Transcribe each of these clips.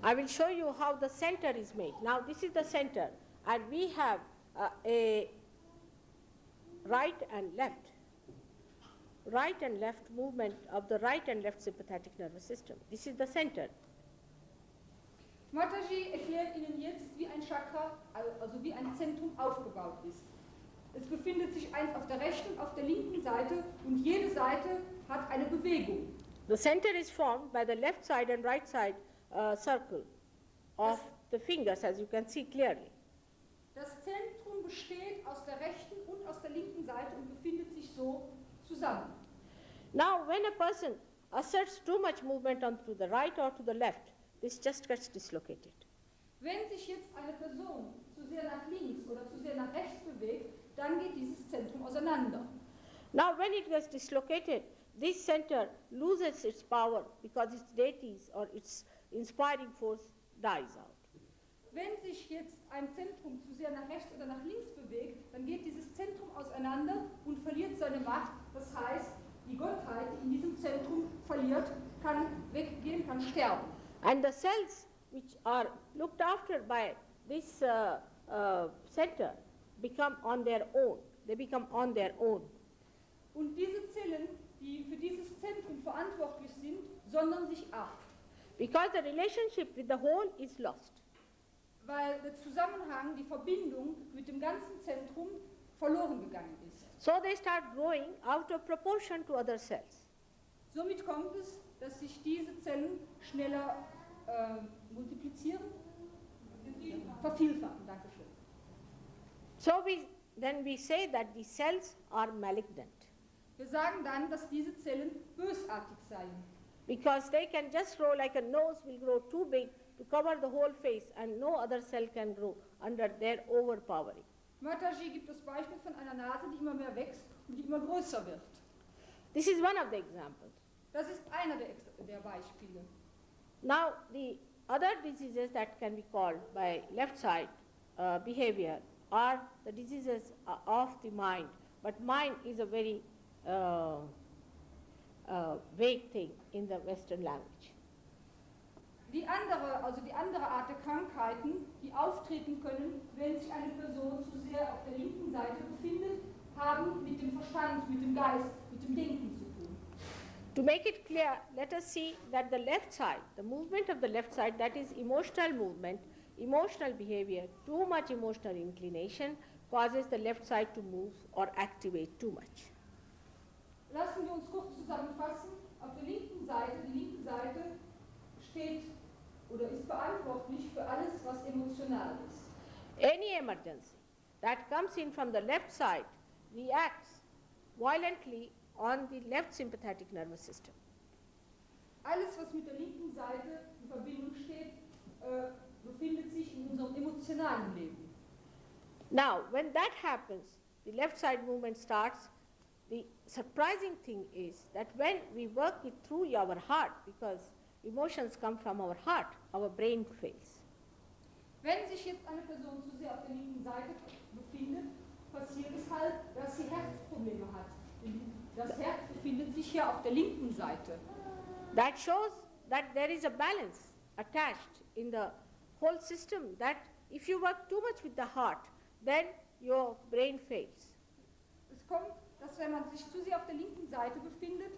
I will show you how the center is made. Now this is the center, and we have a right and left movement of the right and left sympathetic nervous system. This is the center. Mataji erklärt Ihnen jetzt, wie ein Chakra, also wie ein Zentrum aufgebaut ist. Es befindet sich eins auf der rechten und auf der linken Seite und jede Seite hat eine Bewegung. The center is formed by the left side and right side circle of the fingers, as you can see clearly. Das Zentrum besteht aus der rechten und aus der linken Seite und befindet sich so zusammen. Now, when a person asserts too much movement on to the right or to the left, this just gets dislocated. Wenn sich jetzt eine Person zu sehr nach links oder zu sehr nach rechts bewegt, dann geht dieses Zentrum auseinander. Now, when it gets dislocated, this center loses its power because its deities or its inspiring force dies out. Wenn sich jetzt ein Zentrum zu sehr nach rechts oder nach links bewegt, dann geht dieses Zentrum auseinander und verliert seine Macht. Das heißt, die Gottheit, die in diesem Zentrum verliert, kann weggehen, kann sterben. And the cells which are looked after by this center become on their own. They become on their own. Und diese Zellen, die für dieses Zentrum verantwortlich sind, sondern sich ab. Because the relationship with the whole is lost. Weil der Zusammenhang, die Verbindung mit dem ganzen Zentrum verloren gegangen ist. So they start growing out of proportion to other cells. Somit kommt es, dass sich diese Zellen schneller multiplizieren, vervielfachen. Dankeschön. So then we say that the cells are malignant. Wir sagen dann, dass diese Zellen bösartig seien. Because they can just grow like a nose will grow too big to cover the whole face and no other cell can grow under their overpowering. Mataji gibt das Beispiel von einer Nase, die immer mehr wächst und die immer größer wird. This is one of the examples. Das ist einer der Beispiele. Now the other diseases that can be called by left side behavior are the diseases of the mind. But mind is a very vague thing in the Western language. Die andere Art der Krankheiten, die auftreten können, wenn sich eine Person zu sehr auf der linken Seite befindet, haben mit dem Verstand, mit dem Geist, mit dem Denken zu tun. To make it clear, let us see that the left side, the movement of the left side, that is emotional movement, emotional behavior, too much emotional inclination causes the left side to move or activate too much. Lassen wir uns kurz zusammenfassen. Auf der linken Seite, die linke Seite steht oder ist verantwortlich für alles, was emotional ist. Any emergency that comes in from the left side reacts violently on the left sympathetic nervous system. Alles, was mit der linken Seite in Verbindung steht, befindet sich in unserem emotionalen Leben. Now, when that happens, the left side movement starts. The surprising thing is that when we work it through our heart, because emotions come from our heart, our brain fails. Wenn sich jetzt eine Person zu sehr auf der linken Seite befindet, passiert es halt, dass sie Herzprobleme hat. Das Herz befindet sich hier auf der linken Seite. That shows that there is a balance attached in the whole system, that if you work too much with the heart, then your brain fails. Es kommt, dass wenn man sich zu sehr auf der linken Seite befindet,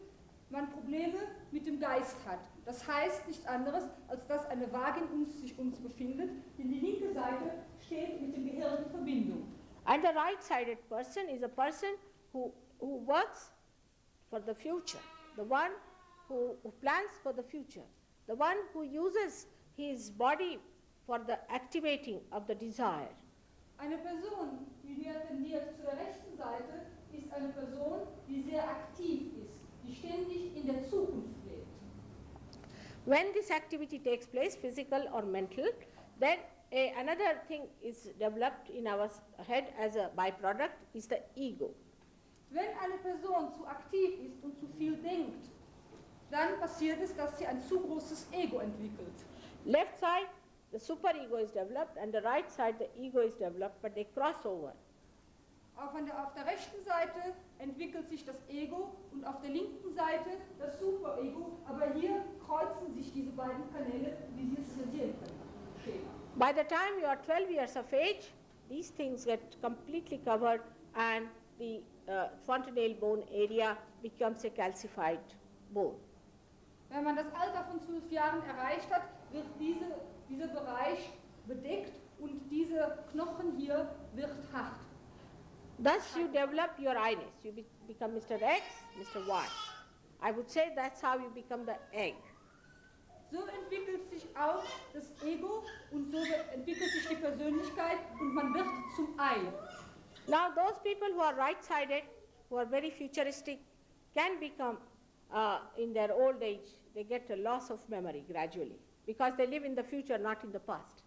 man Probleme mit dem Geist hat. Das heißt nichts anderes, als dass eine Waage in sich befindet, denn die linke Seite steht mit dem Gehirn in Verbindung. And the right-sided person is a person who works for the future, the one who plans for the future, the one who uses his body for the activating of the desire. Eine Person, die mehr tendiert zu der rechten Seite, ist eine Person, die sehr aktiv ist, die ständig in der Zukunft lebt. When this activity takes place, physical or mental, then another thing is developed in our head as a byproduct is the ego. Wenn eine Person zu aktiv ist und zu viel denkt, dann passiert es, dass sie ein zu großes Ego entwickelt. Left side, the superego is developed, and the right side, the ego is developed, but they cross over. Auf der rechten Seite entwickelt sich das Ego und auf der linken Seite das Superego, aber hier kreuzen sich diese beiden Kanäle, wie Sie es hier sehen können. Schema. By the time you are 12 years of age, these things get completely covered and the fontanelle bone area becomes a calcified bone. Wenn man das Alter von 12 Jahren erreicht hat, wird dieser Bereich bedeckt und diese Knochen hier wird hart. Thus you develop your I-ness. You become Mr. X, Mr. Y. I would say that's how you become the egg. So entwickelt sich auch das Ego und so entwickelt sich die Persönlichkeit und man wird zum Ei. Now those people who are right-sided, who are very futuristic, can become, in their old age, they get a loss of memory gradually, because they live in the future, not in the past.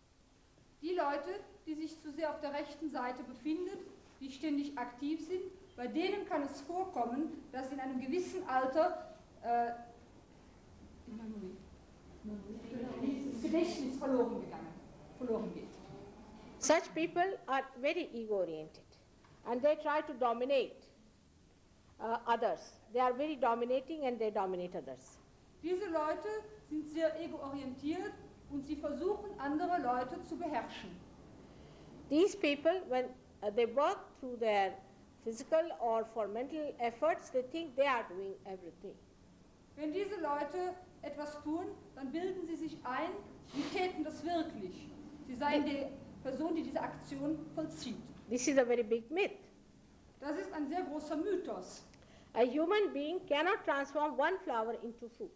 Die Leute, die sich zu sehr auf der rechten Seite befinden, die ständig aktiv sind, bei denen kann es vorkommen, dass in einem gewissen Alter das Gedächtnis verloren geht. Such people are very ego-oriented, and they try to dominate others. They are very dominating and they dominate others. Diese Leute sind sehr ego-orientiert und sie versuchen, andere Leute zu beherrschen. These people, when they work through their physical or for mental efforts, they think they are doing everything. Wenn diese Leute etwas tun, dann bilden sie sich ein, sie täten das wirklich. Sie seien die Person, die diese Aktion vollzieht. This is a very big myth. Das ist ein sehr großer Mythos. A human being cannot transform one flower into fruit.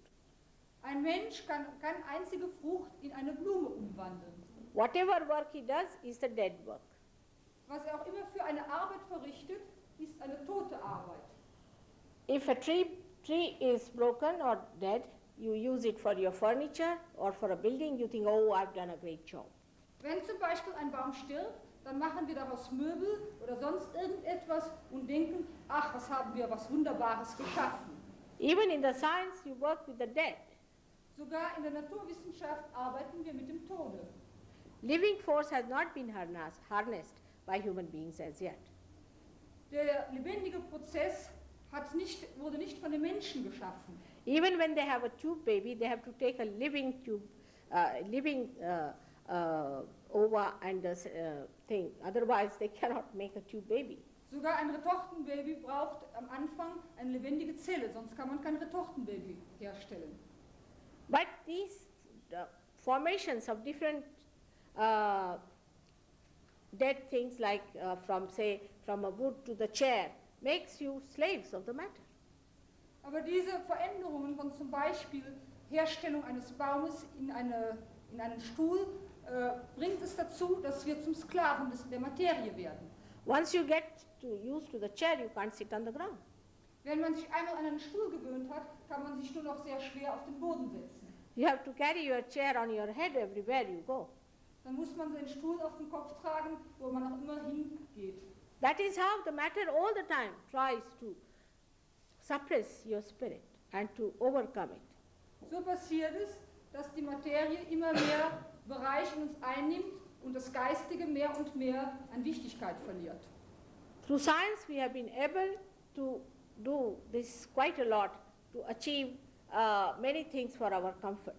Ein Mensch kann keine einzige Frucht in eine Blume umwandeln. Whatever work he does is the dead work. Was er auch immer für eine Arbeit verrichtet, ist eine tote Arbeit. If a tree is broken or dead, you use it for your furniture or for a building, you think, oh, I've done a great job. Wenn zum Beispiel ein Baum stirbt, dann machen wir daraus Möbel oder sonst irgendetwas und denken, ach, was haben wir was Wunderbares geschaffen. Even in the science, you work with the dead. Sogar in der Naturwissenschaft arbeiten wir mit dem Tode. Living force has not been harnessed by human beings as yet. Der lebendige Prozess wurde nicht von den Menschen geschaffen. Even when they have a tube baby, they have to take a living tube, ova and thing. Otherwise, they cannot make a tube baby. Sogar ein Retortenbaby braucht am Anfang eine lebendige Zelle, sonst kann man kein Retortenbaby herstellen. But these formations of different dead things, like from a wood to the chair, makes you slaves of the matter. Aber diese Veränderungen von zum Beispiel Herstellung eines Baumes in einen Stuhl bringt es dazu, dass wir zum Sklaven der Materie werden. Once you get used to the chair, you can't sit on the ground. Wenn man sich einmal an einen Stuhl gewöhnt hat, kann man sich nur noch sehr schwer auf den Boden setzen. You have to carry your chair on your head everywhere you go. Dann muss man den Stuhl auf den Kopf tragen, wo man auch immer hingeht. That is how the matter all the time tries to suppress your spirit and to overcome it. So passiert es, dass die Materie immer mehr Bereich in uns einnimmt und das Geistige mehr und mehr an Wichtigkeit verliert. Through science we have been able to do this quite a lot to achieve many things for our comfort.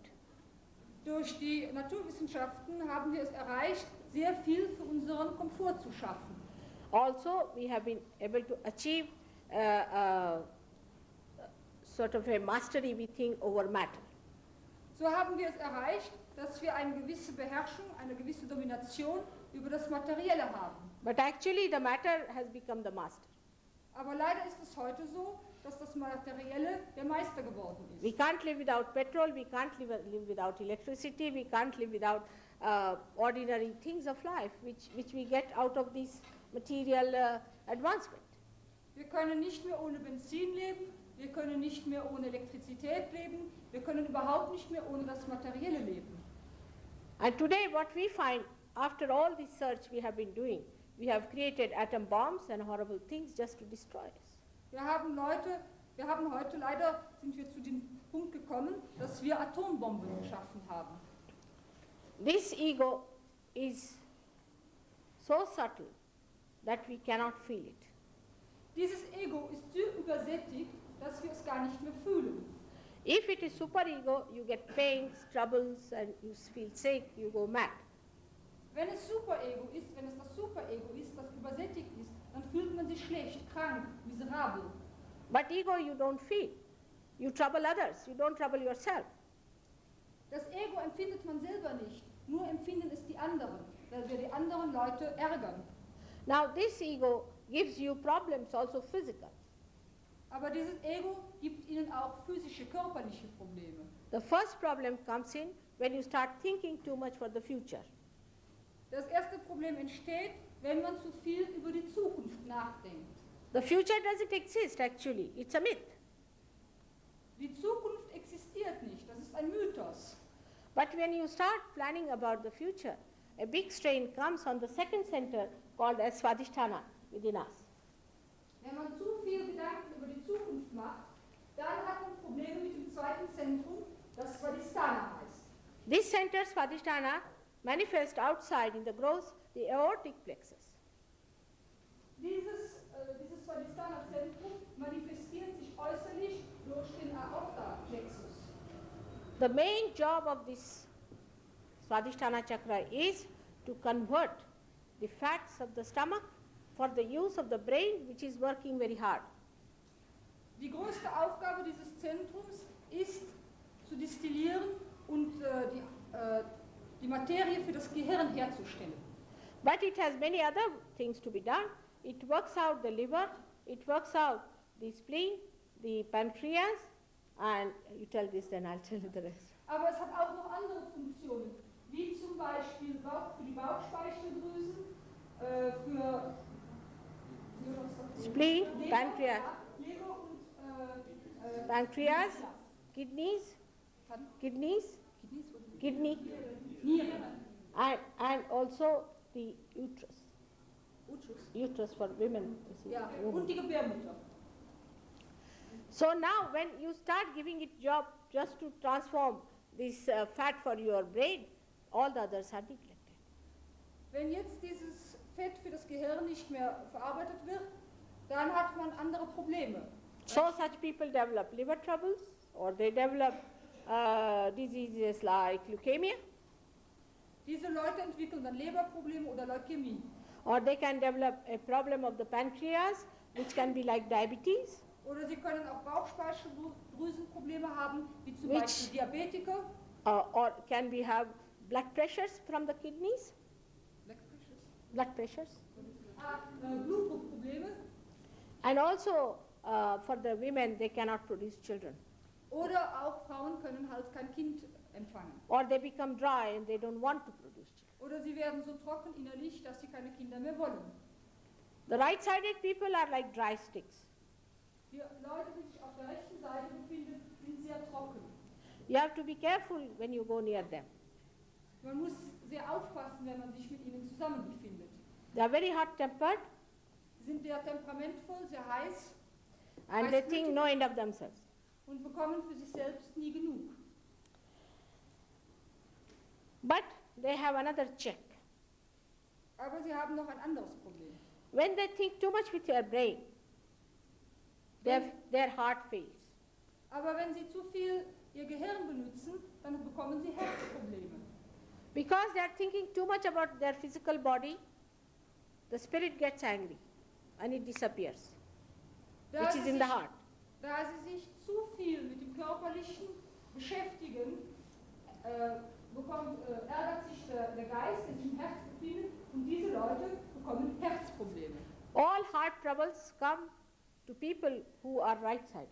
Durch die Naturwissenschaften haben wir es erreicht, sehr viel für unseren Komfort zu schaffen. Also we have been able to achieve sort of a mastery, we think, over matter. So haben wir es erreicht, dass wir eine gewisse Beherrschung, eine gewisse Domination über das Materielle haben. But actually the matter has become the master. Aber leider ist es heute so, dass das Materielle der Meister geworden ist. We can't live without petrol, we can't live without electricity, we can't live without ordinary things of life which we get out of this material advancement. Wir können nicht mehr ohne Benzin leben, wir können nicht mehr ohne Elektrizität leben, wir können überhaupt nicht mehr ohne das Materielle leben. And today what we find, after all this search we have been doing, we have created atom bombs and horrible things just to destroy us. Wir haben heute leider, sind wir zu dem Punkt gekommen, dass wir Atombomben geschaffen haben. This ego is so subtle that we cannot feel it. Dieses Ego ist so übersättigt, dass wir es gar nicht mehr fühlen. If it is superego, you get pains, troubles, and you feel sick, you go mad. Wenn es Superego ist, wenn es das Superego ist, das übersättigt ist, dann fühlt man sich schlecht, krank, miserabel. But ego you don't feel. You trouble others, you don't trouble yourself. Das Ego empfindet man selber nicht, nur empfinden es die anderen, weil wir die anderen Leute ärgern. Now this ego gives you problems also physical. Aber dieses Ego gibt ihnen auch physische, körperliche Probleme. The first problem comes in when you start thinking too much for the future. Das erste Problem entsteht, wenn man zu viel über die Zukunft nachdenkt. The future doesn't exist actually, it's a myth. Die Zukunft existiert nicht, das ist ein Mythos. But when you start planning about the future, a big strain comes on the second center called as Swadhisthana within us. Wenn man zu viel Gedanken über die Zukunft macht, dann hat man Probleme mit dem zweiten Zentrum, das Swadhisthana heißt. This center, Swadhisthana, manifests outside in the growth, the aortic plexus. Dieses Swadhisthana-Zentrum manifestiert sich äußerlich durch den Aorta-Plexus. The main job of this Swadhisthana chakra is to convert the fats of the stomach for the use of the brain, which is working very hard. Die größte Aufgabe dieses Zentrums ist, zu destillieren und die Materie für das Gehirn herzustellen. But it has many other things to be done. It works out the liver, it works out the spleen, the pancreas, and you tell this, then I'll tell you the rest. Aber es hat auch noch andere Funktionen, wie zum Beispiel für die Bauchspeicheldrüsen, für Spleen, Leber, pancreas. Leber und Pancreas, kidney, and also the uterus. Uterus for women. Ja, und die Gebärmutter. So now when you start giving it job just to transform this fat for your brain, all the others are neglected. Wenn jetzt dieses Fett für das Gehirn nicht mehr verarbeitet wird, dann hat man andere Probleme. So such people develop liver troubles, or they develop diseases like leukemia, Diese Leute entwickeln dann Leberprobleme oder Leukämie. or they can develop a problem of the pancreas, which can be like diabetes, Oder sie können auch Bauchspeicheldrüsenprobleme haben, wie zum Which- Beispiel Diabetiker. or can we have blood pressures from the kidneys, blood pressures, Blutdruckprobleme. and also for the women they cannot produce children, Oder auch Frauen können halt kein Kind empfangen. or they become dry and they don't want to produce children. Oder sie werden so trocken innerlich, dass sie keine Kinder mehr wollen. The right-sided people are like dry sticks. Die Leute, die sich auf der rechten Seite befinden, sind sehr trocken. You have to be careful when you go near them. Man muss sehr aufpassen, wenn man sich mit ihnen zusammen befindet. They are very hot-tempered Sie sind sehr temperamentvoll, sehr heiß and they think no end of themselves. und bekommen für sich selbst nie genug. But they have another check. Aber sie haben noch ein anderes Problem. When they think too much with their brain, their heart fails. Aber wenn sie zu viel ihr Gehirn benutzen, dann bekommen sie Herzprobleme. Because they are thinking too much about their physical body, the spirit gets angry and it disappears, Da which sie is in the sich- heart. Da sie sich zu viel mit dem Körperlichen beschäftigen, ärgert sich der Geist, der sich im Herz befindet, und diese Leute bekommen Herzprobleme. All heart troubles come to people who are right-sided.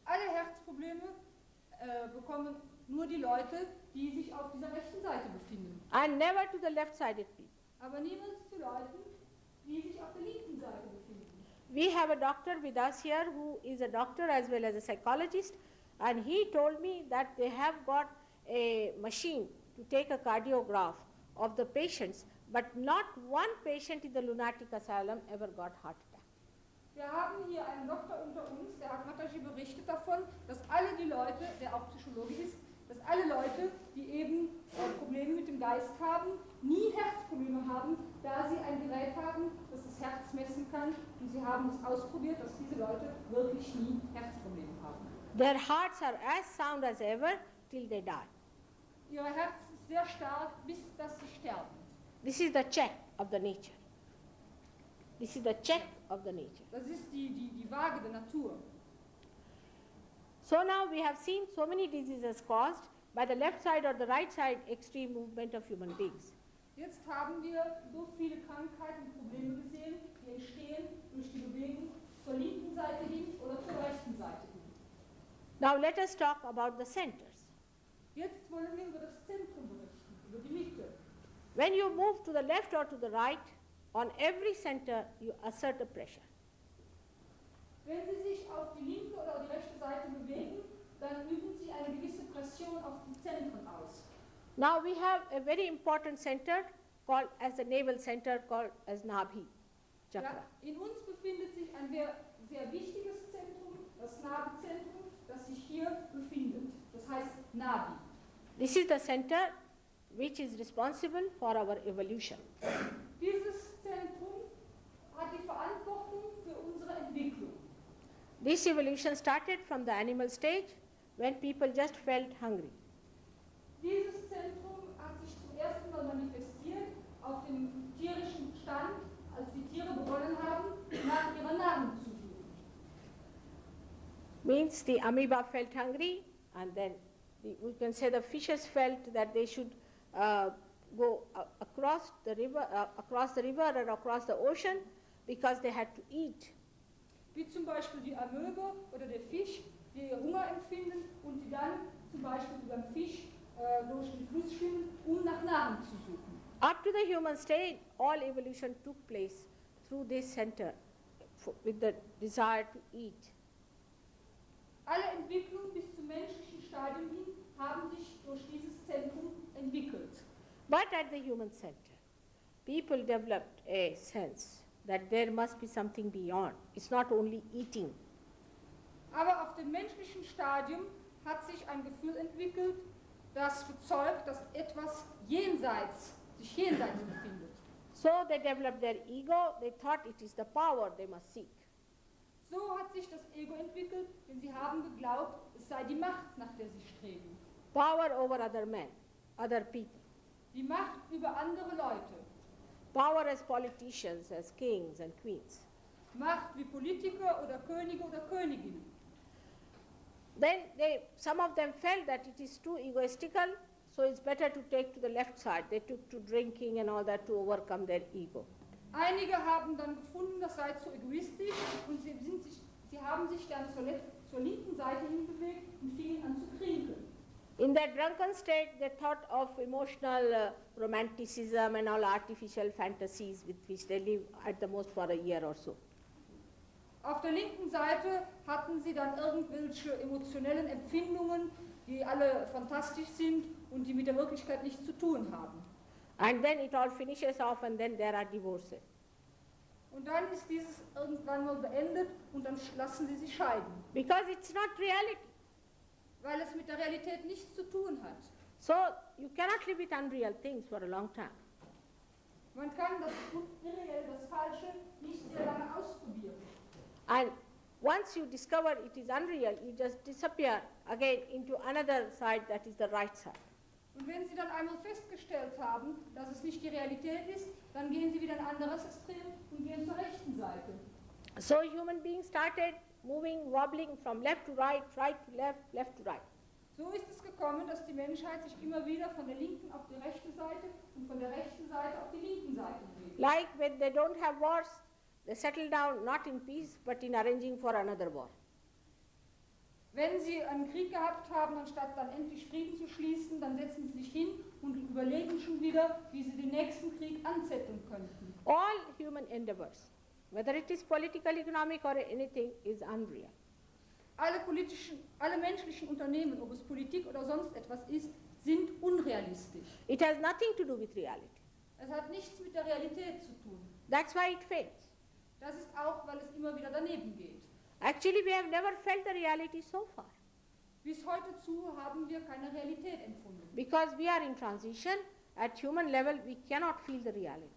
Alle Herzprobleme bekommen nur die Leute, die sich auf dieser rechten Seite befinden. And never to the left-sided people. Aber niemals zu Leuten, die sich auf der linken Seite befinden. We have a doctor with us here who is a doctor as well as a psychologist, and he told me that they have got a machine to take a cardiograph of the patients, but not one patient in the lunatic asylum ever got heart attack. Wir haben hier einen Doktor unter uns, der hat Mataji berichtet davon, dass alle die Leute, der auch Psychologe ist, dass alle Leute, die eben Probleme mit dem Geist haben, nie Herzprobleme haben, da sie ein Gerät haben, das das Herz messen kann. Und sie haben es ausprobiert, dass diese Leute wirklich nie Herzprobleme haben. Their hearts are as sound as ever till they die. Ihr Herz ist sehr stark, bis dass sie sterben. This is the check of the nature. This is the check of the nature. Das ist die Waage der Natur. So now we have seen so many diseases caused by the left side or the right side extreme movement of human beings. Jetzt haben wir so viele Krankheiten und Probleme gesehen, die entstehen durch die Bewegung zur linken Seite hin oder zur rechten Seite hin. Now let us talk about the centers. Jetzt wollen wir über das Zentrum berichten, über die Mitte. When you move to the left or to the right, on every center you assert a pressure. Wenn Sie sich auf die linke oder die rechte Seite bewegen, dann üben Sie eine gewisse Pression auf die Zentren aus. Now we have a very important center called as the navel center called as Nabhi chakra. Ja, in uns befindet sich ein sehr wichtiges Zentrum, das Nabi-Zentrum, das sich hier befindet. Das heißt Nabi. This is the center which is responsible for our evolution. Dieses Zentrum hat die Verantwortung für unsere Entwicklung. This evolution started from the animal stage when people just felt hungry. Dieses Zentrum hat sich zum ersten Mal manifestiert auf dem tierischen Stand, als die Tiere begonnen haben, nach ihrer Nahrung zu suchen. Means the amoeba felt hungry, and then we can say the fishes felt that they should go across the river or across the ocean because they had to eat. Wie zum Beispiel die Amöbe oder der Fisch, die Hunger empfinden und die dann zum Beispiel über den Fisch durch den Fluss schwimmen, um nach Nahrung zu suchen. Up to the human stage, all evolution took place through this center with the desire to eat. Alle Entwicklungen bis zum menschlichen Stadium hin haben sich durch dieses Zentrum entwickelt. But at the human center, people developed a sense that there must be something beyond. It's not only eating. Aber auf dem menschlichen Stadium hat sich ein Gefühl entwickelt, das bezeugt, dass etwas sich jenseits befindet. So they developed their ego. They thought it is the power they must seek. So hat sich das Ego entwickelt, denn sie haben geglaubt, es sei die Macht, nach der sie streben. Power over other men, other people. Die Macht über andere Leute. Power as politicians, as kings and queens. Macht wie Politiker oder Könige oder Königinnen. Then some of them felt that it is too egoistical, so it's better to take to the left side. They took to drinking and all that to overcome their ego. Einige haben dann gefunden, das sei zu egoistisch und sie haben sich dann zur linken Seite hinbewegt und fingen an zu trinken. In that drunken state, they thought of emotional romanticism and all artificial fantasies with which they live at the most for a year or so. Auf der linken Seite hatten sie dann irgendwelche emotionellen Empfindungen, die alle fantastisch sind und die mit der Wirklichkeit nichts zu tun haben. And then it all finishes off and then there are divorces. Und dann ist dieses irgendwann mal beendet und dann lassen sie sich scheiden. Because it's not reality. Weil es mit der Realität nichts zu tun hat. So you cannot live with unreal things for a long time. Man kann das Irreelle, das Falsche nicht sehr lange ausprobieren. And once you discover it is unreal, you just disappear again into another side that is the right side. Und wenn Sie dann einmal festgestellt haben, dass es nicht die Realität ist, dann gehen Sie wieder ein anderes Extrem und gehen zur rechten Seite. So human beings started moving, wobbling from left to right, right to left, left to right. So ist es gekommen, dass die Menschheit sich immer wieder von der linken auf die rechte Seite und von der rechten Seite auf die linken Seite bewegt. Like when they don't have wars, they settle down not in peace but in arranging for another war. Wenn sie einen Krieg gehabt haben, anstatt dann endlich Frieden zu schließen, dann setzen sie sich hin und überlegen schon wieder, wie sie den nächsten Krieg anzetteln könnten. All human endeavors, whether it is political, economic or anything, is unreal. Alle menschlichen Unternehmen, ob es Politik oder sonst etwas ist, sind unrealistisch. It has nothing to do with reality. Es hat nichts mit der Realität zu tun. That's why it fails. Das ist auch, weil es immer wieder daneben geht. Actually, we have never felt the reality so far. Bis heute zu haben wir keine Realität empfunden. Because we are in transition at human level we cannot feel the reality.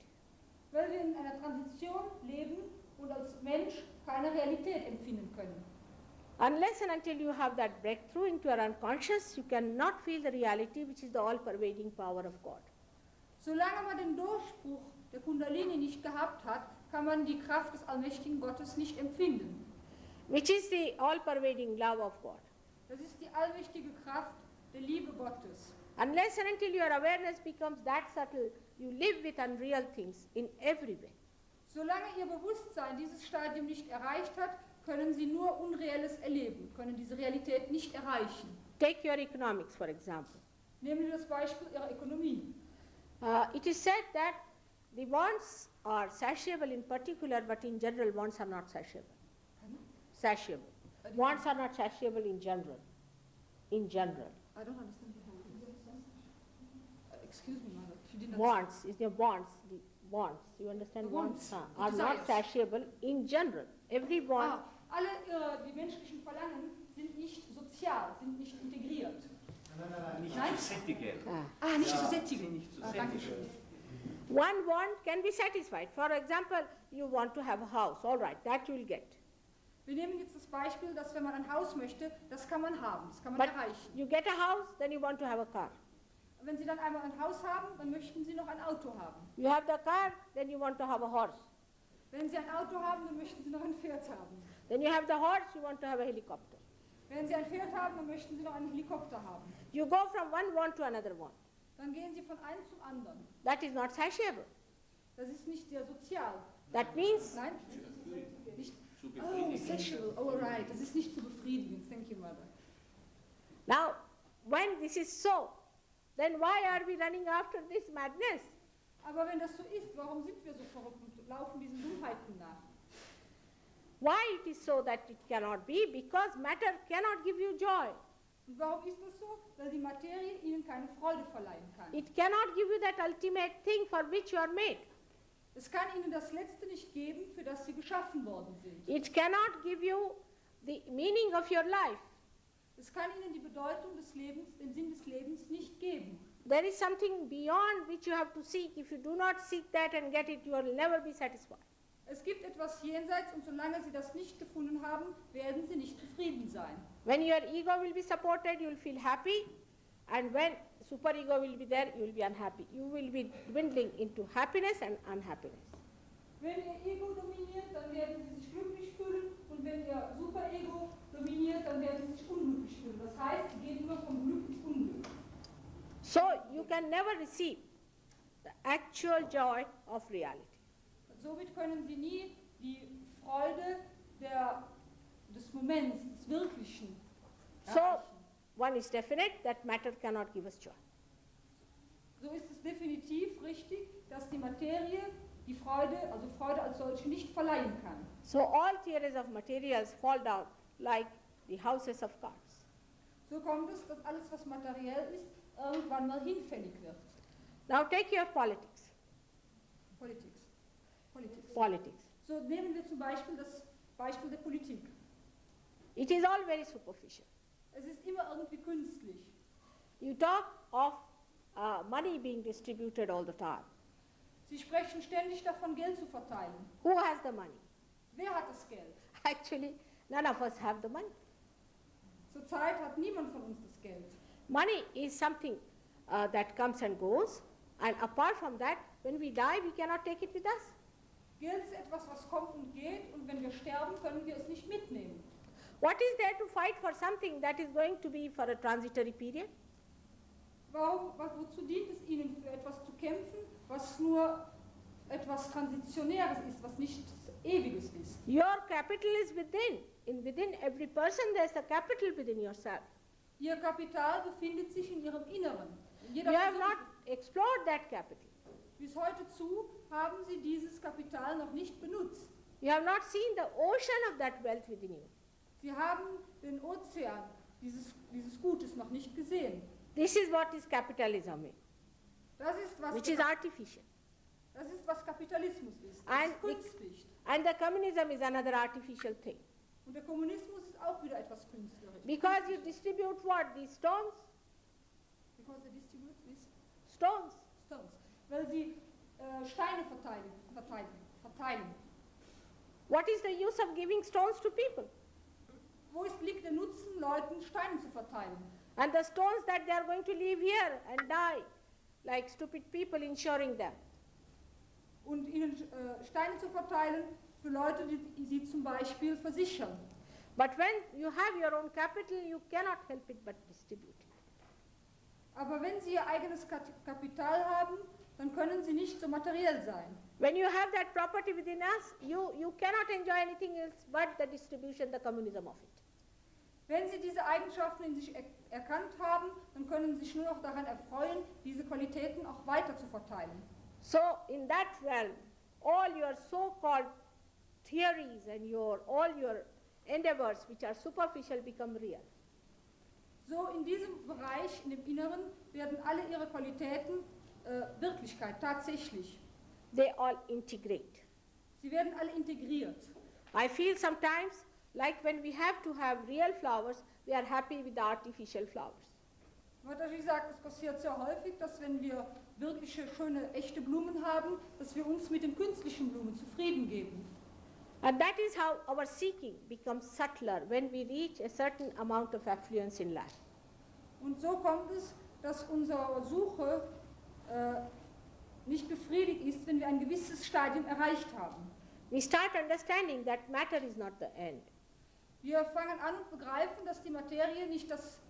Weil wir in einer Transition leben und als Mensch keine Realität empfinden können. Unless and until you have that breakthrough into your unconscious, you cannot feel the reality which is the all-pervading power of God. Solange man den Durchbruch der Kundalini nicht gehabt hat, kann man die Kraft des allmächtigen Gottes nicht empfinden. Which is the all-pervading love of God. Das ist die allmächtige Kraft der Liebe Gottes. Unless and until your awareness becomes that subtle, you live with unreal things in every way. Solange Ihr Bewusstsein dieses Stadium nicht erreicht hat, können Sie nur Unreelles erleben, können diese Realität nicht erreichen. Take your economics, for example. Nehmen wir das Beispiel Ihrer Ökonomie. It is said that the wants are satiable in particular, but in general wants are not satiable. Satiable. Wants are not satiable in general. In general. I don't understand the whole thing. Excuse me, mother. She did not Wants, is your wants, the wants, you understand? The wants, are the not desires. satiable in general. Every want. Alle die menschlichen Verlangen sind nicht sozial, sind nicht integriert. Nein, nicht Nein? zu sättigen. Nicht zu sättigen. Nicht zu Danke sättigen. schön. One want can be satisfied. For example, you want to have a house. All right, that you will get. Wir nehmen jetzt das Beispiel, dass wenn man ein Haus möchte, das kann man haben, das kann man But erreichen. you get a house, then you want to have a car. Wenn Sie dann einmal ein Haus haben, dann möchten Sie noch ein Auto haben. You have the car, then you want to have a horse. Wenn Sie ein Auto haben, dann möchten Sie noch ein Pferd haben. Then you have the horse, you want to have a helicopter. Wenn Sie ein Pferd haben, dann möchten Sie noch einen Helikopter haben. You go from one want to another want. Dann gehen Sie von einem zum anderen. That is not satiable. Das ist nicht sehr sozial. That means Nein? Nicht. Zu Oh, befriedigen. sexual. Oh, right. Das ist nicht zu befriedigen. Thank you, Mother. now when this is so, then why are we running after this madness? Aber wenn das so ist, warum sind wir so verrückt und laufen diesen Dummheiten nach? Why it is so that it cannot be? Because matter cannot give you joy. Und warum ist das so? Weil die Materie ihnen keine Freude verleihen kann. It cannot give you that ultimate thing for which you are made. Es kann ihnen das Letzte nicht geben, für das sie geschaffen worden sind. It cannot give you the meaning of your life. Es kann ihnen die Bedeutung des Lebens, den Sinn des Lebens nicht geben. There is something beyond which you have to seek. If you do not seek that and get it, you will never be satisfied. Es gibt etwas jenseits und solange sie das nicht gefunden haben, werden sie nicht zufrieden sein. When your ego will be supported, you will feel happy. And when superego will be there, you will be unhappy. You will be dwindling into happiness and unhappiness. Wenn ihr Ego dominiert, dann werden sie sich glücklich fühlen und wenn ihr Superego dominiert, dann werden sie sich unglücklich fühlen. Das heißt, sie gehen immer vom Glück ins Unglück. So you can never receive the actual joy of reality. Somit können sie nie die Freude des Moments, des Wirklichen So erreichen. one is definite that matter cannot give us joy. So ist es definitiv richtig, dass die Materie die Freude, also Freude als solche, nicht verleihen kann. So all theories of materials fall down like the houses of cards. So kommt es, dass alles, was materiell ist, irgendwann mal hinfällig wird. Now take your politics. Politics. Politics. So nehmen wir zum Beispiel das Beispiel der Politik. It is all very superficial. Es ist immer irgendwie künstlich. You talk of money being distributed all the time. Sie sprechen ständig davon, Geld zu verteilen. Who has the money? Wer hat das Geld? Actually, none of us have the money. Zurzeit hat niemand von uns das Geld. Money is something that comes and goes, and apart from that, when we die, we cannot take it with us. Geld ist etwas, was kommt und geht, und wenn wir sterben, können wir es nicht mitnehmen. What is there to fight for something that is going to be for a transitory period? Wozu dient es Ihnen, für etwas zu kämpfen, was nur etwas Transitionäres ist, was nichts Ewiges ist? Your capital is within. Within every person, there is a capital within yourself. Ihr Kapital befindet sich in Ihrem Inneren. You have not explored that capital. Bis heute zu haben Sie dieses Kapital noch nicht benutzt. You have not seen the ocean of that wealth within you. Sie haben den Ozean dieses Gutes noch nicht gesehen. This is what is capitalism, Das ist, which is artificial. Das ist, was Kapitalismus ist. Das And ist künstlich. And the communism is another artificial thing. Und der Kommunismus ist auch wieder etwas künstlerisch. Because you distribute what? These stones? Because they distribute these Stones. stones. Steine verteilen. What is the use of giving stones to people? Wo liegt der Nutzen, Leuten Steine zu verteilen? And the stones that they are going to leave here and die, like stupid people, insuring them. Und ihnen Steine zu verteilen für Leute, die sie zum Beispiel versichern. But when you have your own capital, you cannot help it but distribute it. Aber wenn sie ihr eigenes Kapital haben, dann können sie nicht so materiell sein. When you have that property within us, you cannot enjoy anything else but the distribution, the communism of it. Wenn sie diese Eigenschaften in sich erkannt haben, dann können sie sich nur noch daran erfreuen, diese Qualitäten auch weiter zu verteilen. So in that realm, all your so-called theories and all your endeavors which are superficial become real. So in diesem Bereich, in dem Inneren, werden alle ihre Qualitäten Wirklichkeit, tatsächlich. They all integrate. Sie werden alle integriert. I feel sometimes like when we have to have real flowers, we are happy with the artificial flowers. Wie sagt, es passiert sehr häufig, dass wenn wir wirkliche, schöne, echte Blumen haben, dass wir uns mit den künstlichen Blumen zufrieden geben. And that is how our seeking becomes subtler when we reach a certain amount of affluence in life. Und so kommt es, dass unsere Suche nicht befriedigt ist, wenn wir ein gewisses Stadium erreicht haben. We start understanding that matter is not the end. Wir fangen an und begreifen, dass die Materie nicht das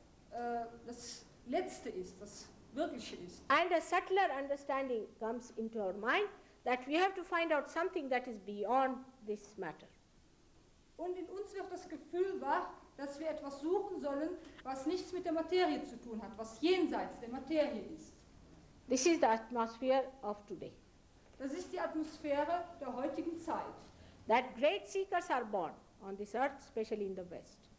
Letzte ist, das Wirkliche ist. And a subtler understanding comes into our mind that we have to find out something that is beyond this matter. Und in uns wird das Gefühl wach, dass wir etwas suchen sollen, was nichts mit der Materie zu tun hat, was jenseits der Materie ist. This is the atmosphere of today. Das ist die Atmosphäre der heutigen Zeit. That great seekers are born on this earth, especially in the West.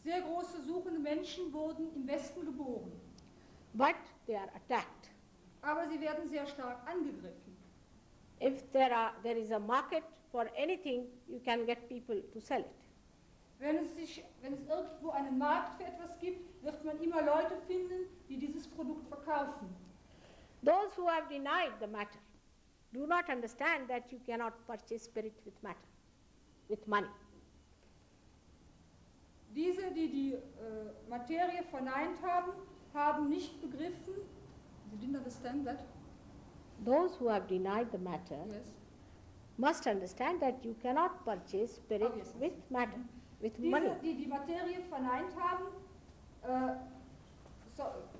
Sehr große suchende Menschen wurden im Westen geboren. But they are attacked. Aber sie werden sehr stark angegriffen. If there is a market for anything, you can get people to sell it. Wenn es irgendwo einen Markt für etwas gibt, wird man immer Leute finden, die dieses Produkt verkaufen. Those who have denied the matter do not understand that you cannot purchase spirit with matter, with money. Diese, die die Materie verneint haben, haben nicht begriffen. You didn't understand that? Those who have denied the matter must understand that you cannot purchase spirit with matter, with money. Diese, die die Materie verneint haben,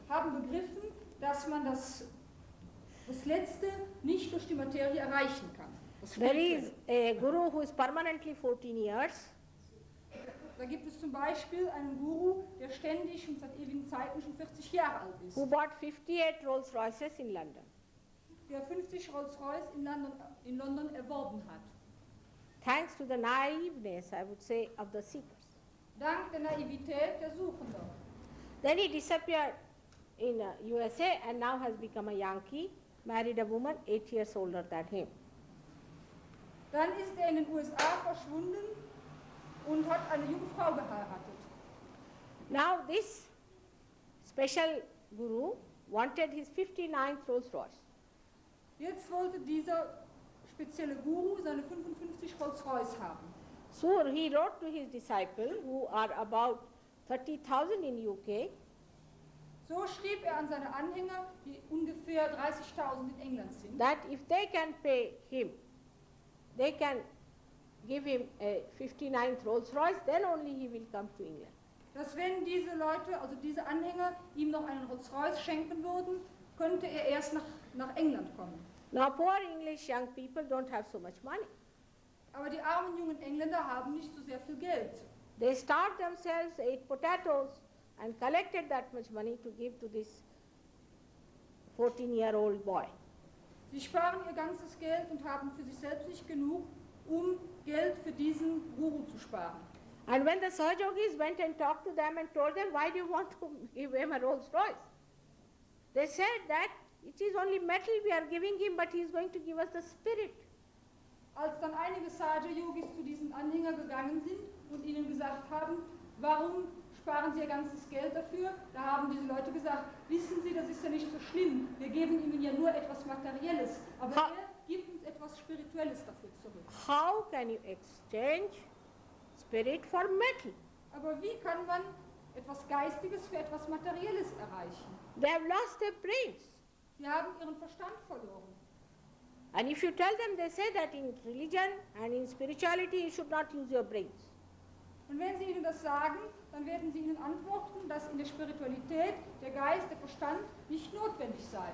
haben begriffen, dass man das Letzte nicht durch die Materie erreichen kann. There is a guru who is permanently 14 years. Da gibt es zum Beispiel einen Guru, der ständig und seit ewigen Zeiten schon 40 Jahre alt ist. Who bought 58 Rolls Royces in London. Der 50 Rolls Royce in London erworben hat. Thanks to the naiveness, I would say, of the seekers. Dank der Naivität der Suchenden. Then he disappeared in USA and now has become a Yankee, married a woman 8 years older than him. Dann ist er in den USA verschwunden und hat eine junge Frau geheiratet. Now this special guru wanted his 59th Rolls Royce. Jetzt wollte dieser spezielle Guru seine 55 Rolls Royce haben. So he wrote to his disciple, who are about 30,000 in UK, so schrieb er an seine Anhänger, die ungefähr 30.000 in England sind, that if they can pay him, they can give him a 59th Rolls Royce, then only he will come to England. Dass wenn diese Leute, also diese Anhänger, ihm noch einen Rolls Royce schenken würden, könnte er erst nach England kommen. Now poor English young people don't have so much money. Aber die armen jungen Engländer haben nicht so sehr viel Geld. They starved themselves, ate potatoes, and collected that much money to give to this 14-year-old boy. Sie sparen ihr ganzes Geld und haben für sich selbst nicht genug, um Geld für diesen Guru zu sparen. And when the Sahajogis went and talked to them and told them, why do you want to give him a Rolls Royce? They said that it is only metal we are giving him, but he is going to give us the spirit. Als dann einige Sahaja-Yogis zu diesen Anhängern gegangen sind und ihnen gesagt haben, warum sparen Sie Ihr ganzes Geld dafür? Da haben diese Leute gesagt, wissen Sie, das ist ja nicht so schlimm, wir geben Ihnen ja nur etwas Materielles, aber er gibt etwas Spirituelles dafür zurück. How can you exchange spirit for metal? Aber wie kann man etwas Geistiges für etwas Materielles erreichen? They have lost their brains. Sie haben ihren Verstand verloren. And if you tell them, they say that in religion and in spirituality you should not use your brains. Und wenn Sie ihnen das sagen, dann werden Sie ihnen antworten, dass in der Spiritualität der Geist, der Verstand nicht notwendig sei.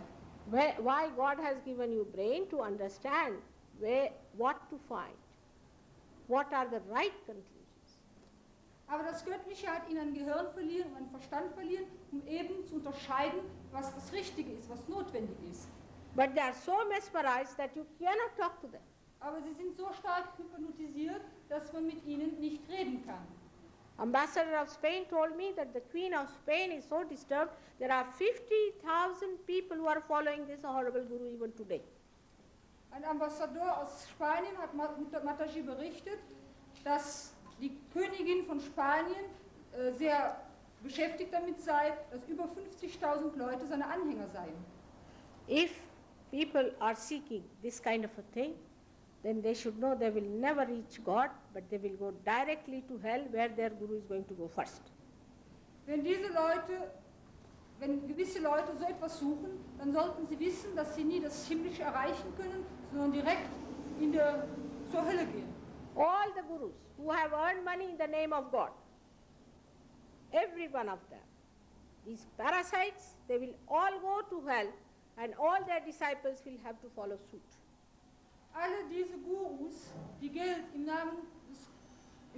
Why God has given you brain to understand what to find, what are the right conclusions. Aber das Göttliche hat ihnen ein Gehirn verliehen, einen Verstand verliehen, um eben zu unterscheiden, was das Richtige ist, was notwendig ist. But they are so mesmerized that you cannot talk to them. Aber sie sind so stark hypnotisiert, dass man mit ihnen nicht reden kann. Ambassador of Spain told me that the Queen of Spain is so disturbed, there are 50,000 people who are following this horrible Guru even today. Ein Ambassador aus Spanien hat Mataji berichtet, dass die Königin von Spanien sehr beschäftigt damit sei, dass über 50.000 Leute seine Anhänger seien. If people are seeking this kind of a thing, then they should know they will never reach God, but they will go directly to hell where their Guru is going to go first. Wenn gewisse Leute so etwas suchen, dann sollten sie wissen, dass sie nie das Himmlische erreichen können, sondern direkt zur Hölle gehen. All the Gurus who have earned money in the name of God, every one of them, these parasites, they will all go to hell and all their disciples will have to follow suit. Alle diese Gurus, die Geld im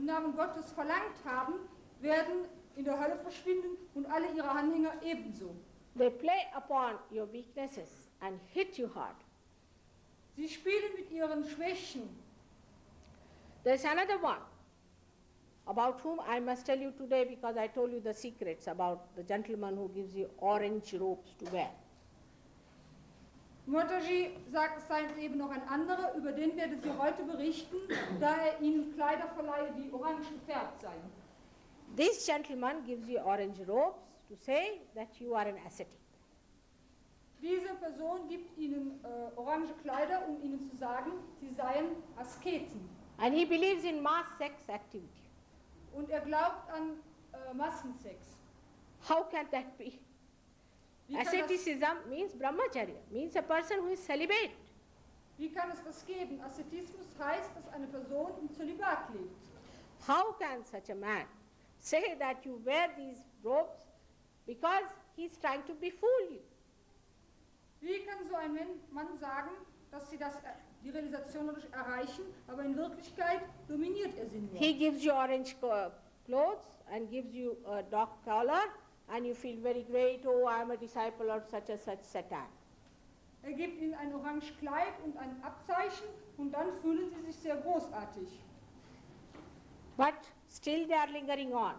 Namen Gottes verlangt haben, werden in der Hölle verschwinden und alle ihre Anhänger ebenso. They play upon your weaknesses and hit you hard. Sie spielen mit ihren Schwächen. There's another one about whom I must tell you today because I told you the secrets about the gentleman who gives you orange robes to wear. Mataji sagt, es sei eben noch ein anderer, über den werde sie heute berichten, da er ihnen Kleider verleihe, die orange gefärbt seien. This gentleman gives you orange robes to say that you are an ascetic. Diese Person gibt ihnen orange Kleider, um ihnen zu sagen, sie seien Asketen. And he believes in mass sex activity. Und er glaubt an Massensex. How can that be? Asceticism means brahmacharya, means a person who is celibate. Wie kann es das geben? Ascetismus heißt, dass eine Person im Zölibat lebt. How can such a man say that you wear these robes because he is trying to befool you? Wie kann so ein Mann sagen, dass sie die Realisation dadurch erreichen, aber in Wirklichkeit dominiert er sie nur? He gives you orange clothes and gives you a dog collar and you feel very great, oh, I am a disciple of such and such Satan. Er gibt ihnen ein orange Kleid und ein Abzeichen und dann fühlen sie sich sehr großartig. But still they are lingering on.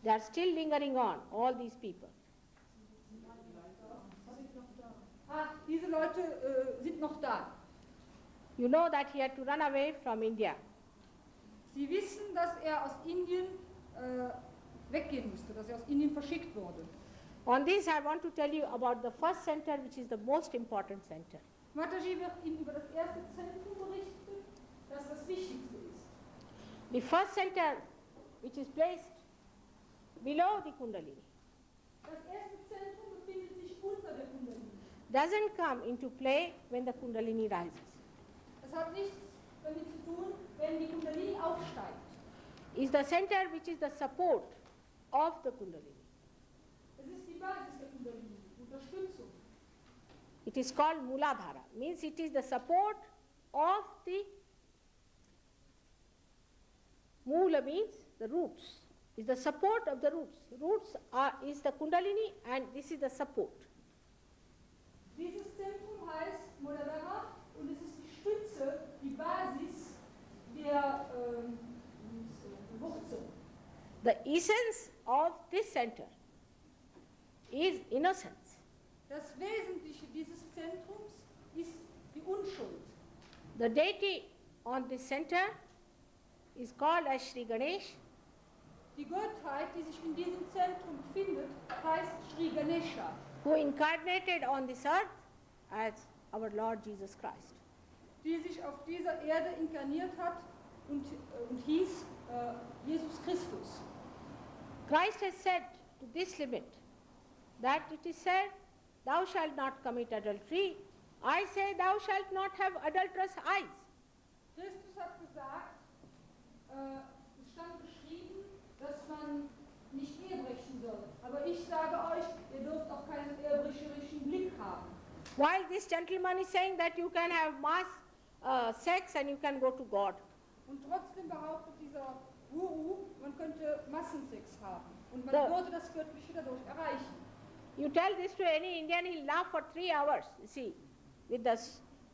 They are still lingering on, all these people. Diese Leute sind noch da. You know that he had to run away from India. Sie wissen, dass er aus Indien weggehen musste, dass er aus Indien verschickt wurde. On this I want to tell you about the first center, which is the most important center. Mataji wird Ihnen über das erste Zentrum berichten, das das Wichtigste ist. The first center, which is placed below the Kundalini, Das erste Zentrum befindet sich unter der Kundalini. doesn't come into play when the Kundalini rises. Es hat nichts damit zu tun, wenn die Kundalini aufsteigt. Is the center which is the support of the Kundalini. Es ist die Basis der Kundalini, Unterstützung. It is called Muladhara, means it is the support of the Mula means the roots, is the support of the roots. Roots is the Kundalini and this is the support. Dieses Zentrum heißt Muladhara und es ist die Stütze, die Basis der Wurzel. The essence of this center is innocence. Das Wesentliche dieses Zentrums ist die Unschuld. The deity on this center is called as Sri Ganesh. Die Gottheit, die sich in diesem Zentrum findet, heißt Sri Ganesha. who incarnated on this earth as our Lord Jesus Christ. die sich auf dieser Erde inkarniert hat und hieß Jesus Christus. Christ has said to this limit that it is said, thou shalt not commit adultery. I say, thou shalt not have adulterous eyes. Christus hat gesagt, es stand geschrieben, dass man nicht Ehe brechen soll. Aber ich sage euch, ihr dürft auch keinen ehebrecherischen Blick haben. While this gentleman is saying that you can have mass sex and you can go to God. Und trotzdem behauptet dieser Guru, man könnte Massensex haben. Und man So, würde das Göttliche dadurch erreichen. you tell this to any Indian, he'll laugh for 3 hours, you see, with the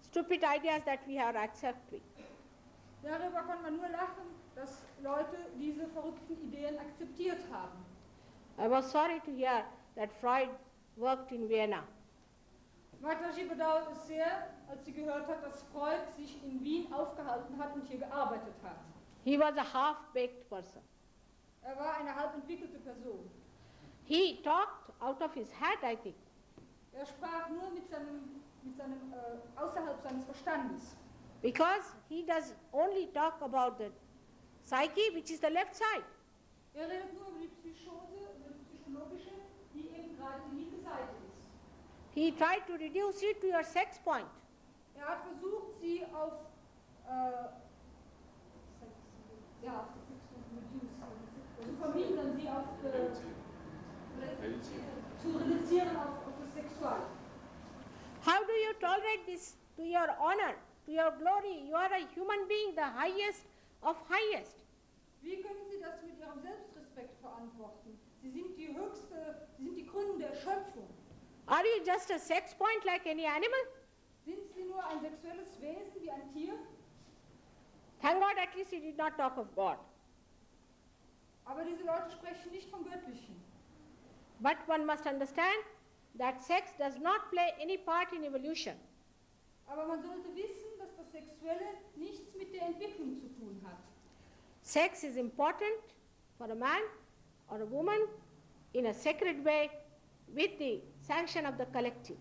stupid ideas that we are accepting. Darüber kann man nur lachen, dass Leute diese verrückten Ideen akzeptiert haben. I was sorry to hear that Freud worked in Vienna. Mataji bedauert es sehr, als sie gehört hat, dass Freud sich in Wien aufgehalten hat und hier gearbeitet hat. He was a half-baked person. Er war eine halb entwickelte Person. He talked out of his hat, I think. Er sprach nur außerhalb seines Verstandes. Because he does only talk about the psyche, which is the left side. Er redet nur über die Psychose, über die psychologische, die eben gerade die linke Seite ist. He tried to reduce it to your sex point. Er hat versucht, sie auf zu vermindern, sie auf zu reduzieren auf das Sexuelle. How do you tolerate this to your honor, to your glory? You are a human being, the highest of highest. Wie können Sie das mit Ihrem Selbstrespekt verantworten? Sie sind die Gründung der Schöpfung. Are you just a sex point like any animal? Sind Sie nur ein sexuelles Wesen wie ein Tier? Thank God at least he did not talk of God. Aber diese Leute sprechen nicht vom Göttlichen. But one must understand that sex does not play any part in evolution. Aber man sollte wissen, dass das Sexuelle nichts mit der Entwicklung zu tun hat. Sex is important for a man or a woman in a sacred way with the sanction of the collective.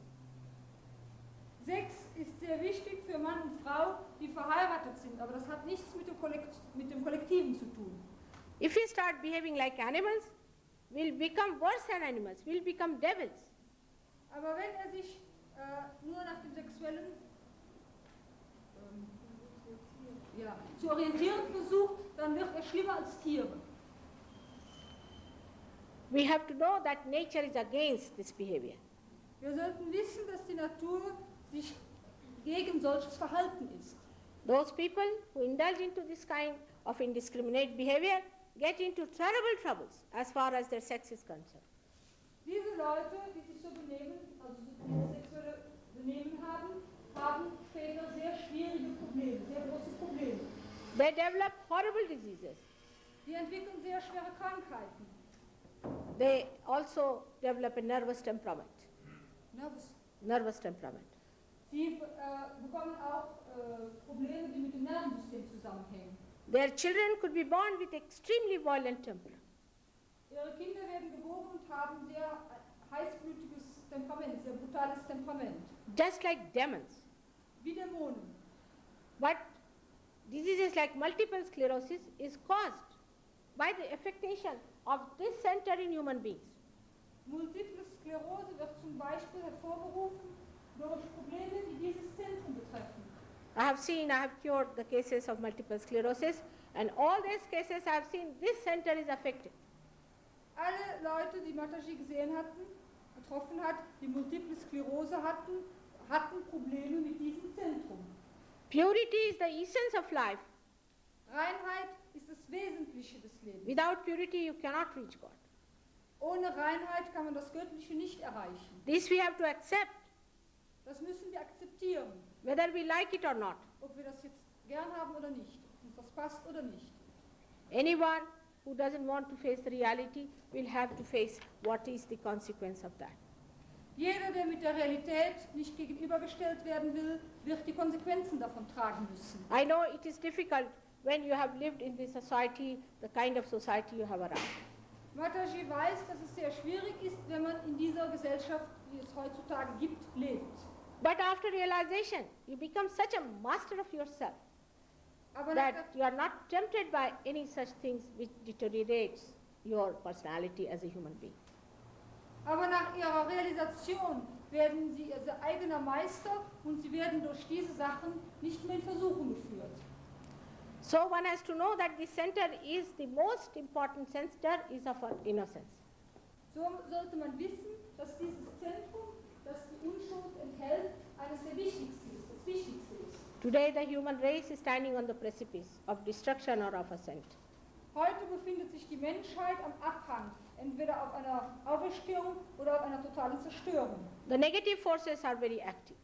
Sex ist sehr wichtig für Mann und Frau, die verheiratet sind, aber das hat nichts mit dem Kollektiven zu tun. If we start behaving like animals, we'll become worse than animals, we'll become devils. Aber wenn er sich nur nach dem Sexuellen zu orientieren versucht, dann wird er schlimmer als Tiere. We have to know that nature is against this behavior. Wir sollten wissen, dass die Natur sich gegen solches Verhalten ist. Those people who indulge into this kind of indiscriminate behavior get into terrible troubles as far as their sex is concerned. Diese Leute, die sich so benehmen, also dieses sexuelle Benehmen haben später sehr schwierige Probleme, sehr große Probleme. They develop horrible diseases. Die entwickeln sehr schwere Krankheiten. They also develop a nervous temperament. Nervous temperament. Sie bekommen auch Probleme, die mit dem Nervensystem zusammenhängen. Their children could be born with extremely violent temper. Ihre Kinder werden geboren und haben sehr heißblütiges Temperament, sehr brutales Temperament. Just like demons. Wie Dämonen. But diseases like multiple sclerosis is caused by the affectation of this center in human beings. Multiple Sklerose wird zum Beispiel hervorgerufen durch Probleme, die dieses Zentrum betreffen. I have cured the cases of multiple sclerosis, and all these cases I have seen this center is affected. Alle Leute, die Mataji getroffen hat, die Multiple Sklerose hatten Probleme mit diesem Zentrum. Purity is the essence of life. Reinheit ist das Wesentliche des Lebens. Without purity you cannot reach God. Ohne Reinheit kann man das Göttliche nicht erreichen. This we have to accept, Das müssen wir akzeptieren, whether we like it or not. ob wir das jetzt gern haben oder nicht, ob uns das passt oder nicht. Anyone who doesn't want to face the reality will have to face what is the consequence of that. Jeder, der mit der Realität nicht gegenübergestellt werden will, wird die Konsequenzen davon tragen müssen. I know it is difficult when you have lived in this society, the kind of society you have around. Mataji weiß, dass es sehr schwierig ist, wenn man in dieser Gesellschaft, wie es heutzutage gibt, lebt. But after realization, you become such a master of yourself Aber nach, that you are not tempted by any such things which deteriorates your personality as a human being. aber nach ihrer Realisation werden sie ihr eigener Meister und sie werden durch diese Sachen nicht mehr in Versuchung geführt. So one has to know that this center is the most important center is of our innocence. So sollte man wissen, dass dieses Zentrum, das die Unschuld enthält, eines der wichtigsten ist, das Wichtigste ist. Today the human race is standing on the precipice of destruction or of ascent. Heute befindet sich die Menschheit am Abhang, entweder auf einer Auferstehung oder auf einer totalen Zerstörung. The negative forces are very active.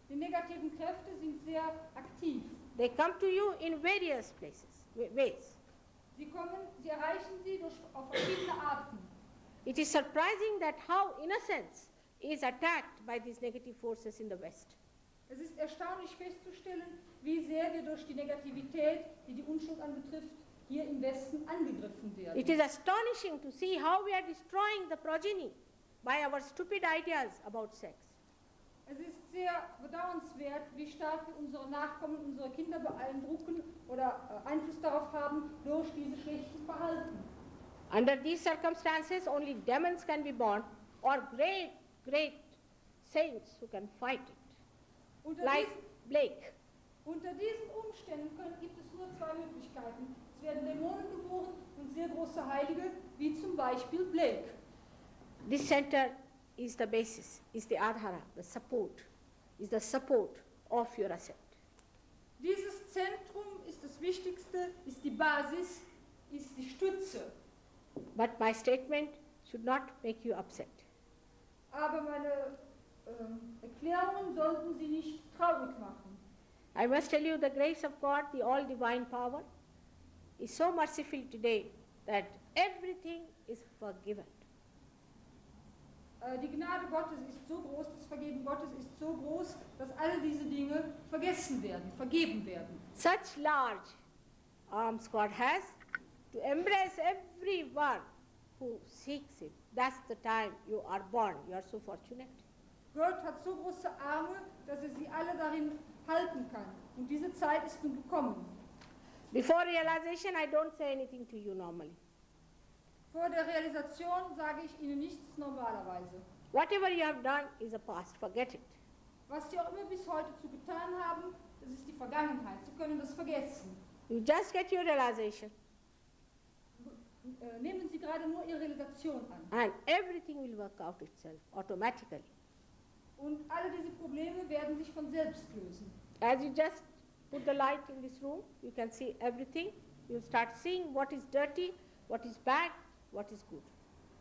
Die negativen Kräfte sind sehr aktiv. They come to you in various ways. Sie erreichen sie auf verschiedene Arten. It is surprising that how innocence is attacked by these negative forces in the West. Es ist erstaunlich festzustellen, wie sehr wir durch die Negativität, die die Unschuld anbetrifft, hier im Westen angegriffen werden. It is astonishing to see how we are destroying the progeny by our stupid ideas about sex. Es ist sehr bedauernswert, wie stark wir unsere Nachkommen, unsere Kinder beeindrucken oder Einfluss darauf haben durch dieses schlechte Verhalten. Under these circumstances, only demons can be born or great, great saints who can fight it, like Blake. Unter diesen Umständen gibt es nur zwei Möglichkeiten. Es werden Dämonen geboren und sehr große Heilige, wie zum Beispiel Blake. This center is the basis, is the adhara, the support, is the support of your ascent. Dieses Zentrum ist das Wichtigste, ist die Basis, ist die Stütze. But my statement should not make you upset. Aber meine Erklärungen sollten Sie nicht traurig machen. I must tell you the grace of God, the all divine power, is so merciful today that everything is forgiven. Die Gnade Gottes ist so groß, das Vergeben Gottes ist so groß, dass alle diese Dinge vergessen werden, vergeben werden. Such large arms God has to embrace everyone who seeks it. That's the time you are born. You are so fortunate. Gott hat so große Arme, dass sie alle darin halten kann. Und diese Zeit ist nun gekommen. Before realization, I don't say anything to you normally. Vor der Realisation sage ich Ihnen nichts normalerweise. Whatever you have done is a past. Forget it. Was Sie auch immer bis heute zu getan haben, das ist die Vergangenheit. Sie können das vergessen. You just get your realization. Nehmen Sie gerade nur Ihre Realisation an. And everything will work out itself automatically. Und alle diese Probleme werden sich von selbst lösen. As you just put the light in this room, you can see everything. You start seeing what is dirty, what is bad, what is good.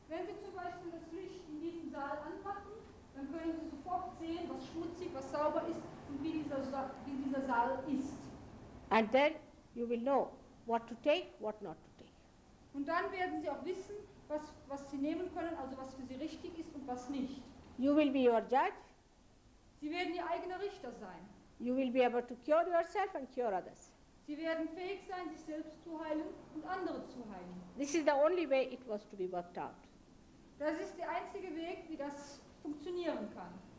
Wenn Sie zum Beispiel das Licht in diesem Saal anmachen, dann können Sie sofort sehen, was schmutzig, was sauber ist und wie dieser Saal ist. And then you will know what to take, what not to take. Und dann werden Sie auch wissen, was Sie nehmen können, also was für Sie richtig ist und was nicht. You will be your judge. Sie werden Ihr eigener Richter sein. You will be able to cure yourself and cure others. Sie werden fähig sein, sich selbst zu heilen und andere zu heilen. This is the only way it was to be worked out. Das ist der einzige Weg, wie das funktionieren kann.